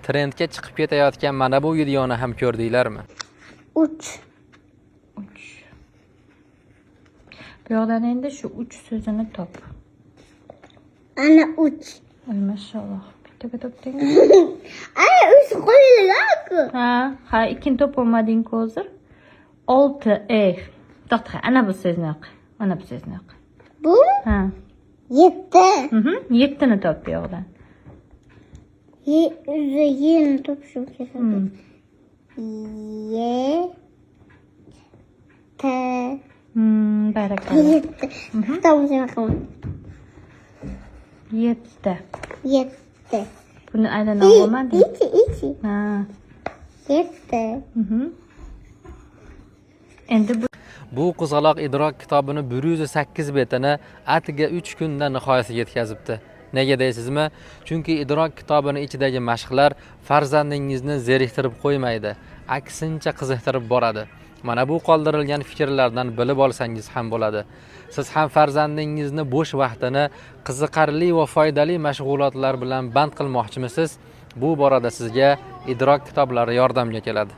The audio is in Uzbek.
trendga chiqib ketayotgan mana bu videoni ham ko'rdinglarmi? 3. Bu yoqdan endi shu 3 so'zini top. Ana 3. Ay maşallah. Bittaga topding. Ana 3 qo'yiladi-ku. Ha, ikkinchi topolmading hozir. 6 To'xta, ana bu so'zni o'qi. Ana bu so'zni o'qi. Bu Ha. 7. 7 ni top bu yoqdan. Yeni topishim kerak. Barakallah. 7. Tamam, tamam. 7. 7. Buni aylanib olmading. 2. Ha. 7. Endi Bu Qizaloq idrok kitobini 108 betini atiga 3 kunda nihoyasiga yetkazibdi. Nega deysizmi? Chunki idrok kitobining ichidagi mashqlar farzandingizni zeriktirib qo'ymaydi, aksincha qiziqtirib boradi. Mana bu qoldirilgan fikrlardan bilib olsangiz ham bo'ladi. Siz ham farzandingizni bo'sh vaqtini qiziqarli va foydali mashg'ulotlar bilan band qilmoqchimisiz? Bu borada sizga idrok kitoblari yordamga keladi.